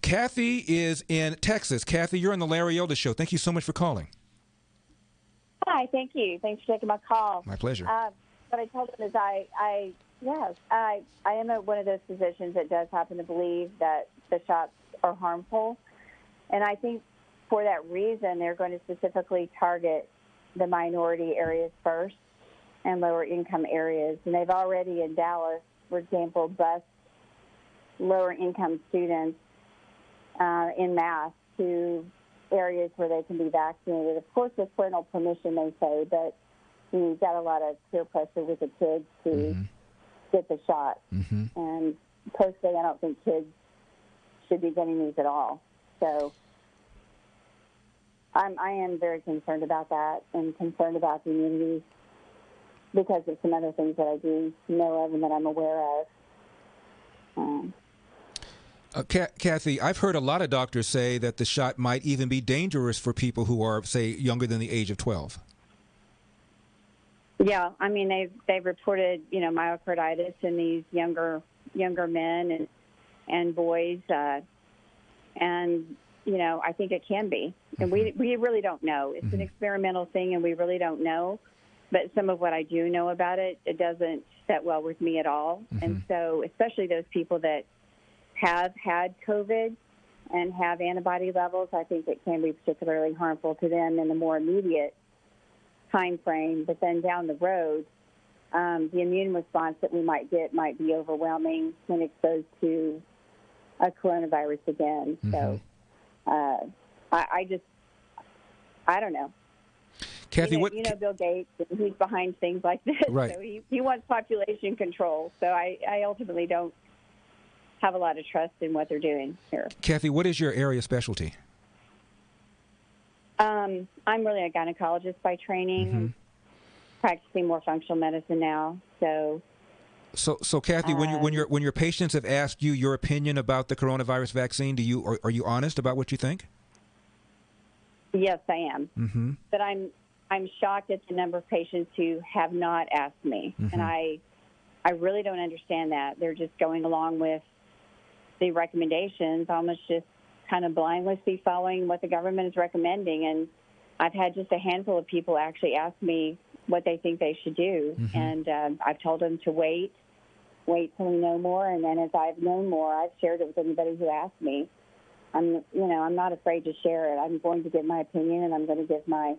Kathy is in Texas. Kathy, you're on the Larry Elder Show. Thank you so much for calling. Hi, thank you. Thanks for taking my call. My pleasure. What I told him is I am one of those physicians that does happen to believe that the shots are harmful. And I think for that reason, they're going to specifically target the minority areas first and lower income areas. And they've already in Dallas, for example, bused lower income students en masse to areas where they can be vaccinated. Of course, with parental permission, they say, but we've got a lot of peer pressure with the kids to get the shot. And personally, I don't think kids should be getting these at all. So I am very concerned about that and concerned about the immunity because of some other things that I do know of and that I'm aware of. Kathy, I've heard a lot of doctors say that the shot might even be dangerous for people who are, say, younger than the age of 12. Yeah, I mean they've reported myocarditis in these younger men and boys, and I think it can be, and we really don't know. It's an experimental thing, and we really don't know. But some of what I do know about it doesn't set well with me at all, and so especially those people that have had COVID and have antibody levels, I think it can be particularly harmful to them in the more immediate time frame. But then down the road, the immune response that we might get might be overwhelming when exposed to a coronavirus again. So I don't know. Kathy, you know Bill Gates, he's behind things like this. Right. So he wants population control. So I ultimately don't have a lot of trust in what they're doing here. Kathy, what is your area specialty? I'm really a gynecologist by training, and practicing more functional medicine now. So Kathy, when your patients have asked you your opinion about the coronavirus vaccine, are you honest about what you think? Yes, I am. But I'm shocked at the number of patients who have not asked me, and I really don't understand that. They're just going along with the recommendations, almost just kind of blindlessly following what the government is recommending. And I've had just a handful of people actually ask me what they think they should do. And I've told them to wait till we know more. And then as I've known more, I've shared it with anybody who asks me. I'm not afraid to share it. I'm going to give my opinion, and I'm going to give my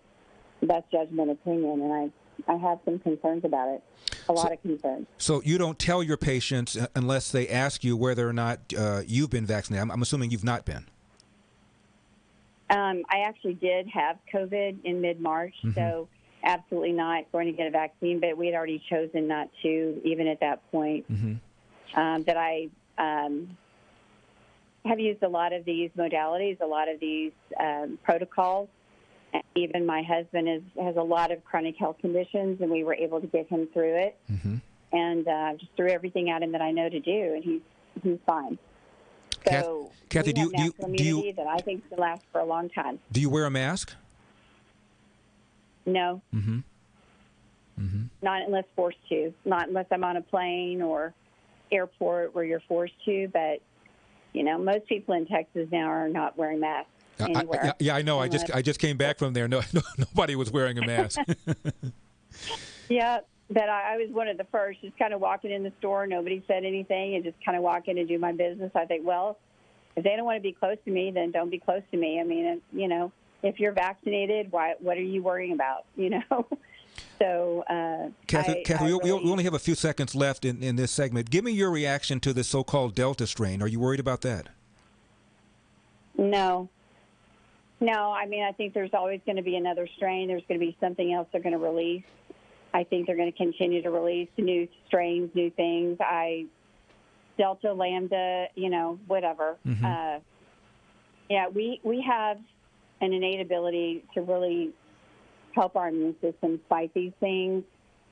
best judgment opinion. And I have some concerns about it, a lot of concerns. So you don't tell your patients unless they ask you whether or not you've been vaccinated. I'm assuming you've not been. I actually did have COVID in mid-March, so absolutely not going to get a vaccine, but we had already chosen not to, even at that point. That I have used a lot of these modalities, a lot of these protocols. Even my husband has a lot of chronic health conditions, and we were able to get him through it. And just threw everything at him that I know to do, and he's fine. So Kathy, we have natural immunity that I think will last for a long time. Do you wear a mask? No. Not unless forced to. Not unless I'm on a plane or airport where you're forced to. But most people in Texas now are not wearing masks anywhere. I know. I just came back from there. No, nobody was wearing a mask. Yeah. But I was one of the first, just kind of walking in the store. Nobody said anything, and just kind of walk in and do my business. I think, well, if they don't want to be close to me, then don't be close to me. I mean, if you're vaccinated, what are you worrying about? So, Kathy, we only have a few seconds left in this segment. Give me your reaction to the so-called Delta strain. Are you worried about that? No. I mean, I think there's always going to be another strain. There's going to be something else they're going to release. I think they're going to continue to release new strains, new things. Delta, Lambda, whatever. We have an innate ability to really help our immune system fight these things,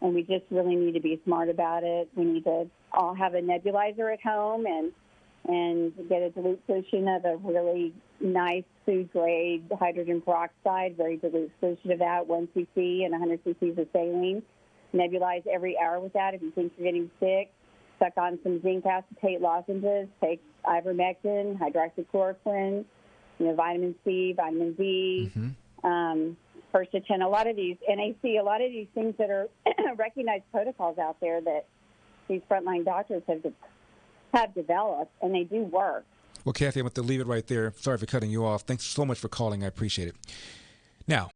and we just really need to be smart about it. We need to all have a nebulizer at home and get a dilute solution of a really nice food-grade hydrogen peroxide, very dilute solution of that, 1 cc and 100 cc's of saline. Nebulize every hour with that if you think you're getting sick. suck on some zinc acetate lozenges, take ivermectin, hydroxychloroquine, vitamin C, vitamin D, quercetin, a lot of these NAC, a lot of these things that are recognized protocols out there that these frontline doctors have developed, and they do work. Well, Kathy, I'm going to leave it right there. Sorry for cutting you off. Thanks so much for calling. I appreciate it. Now,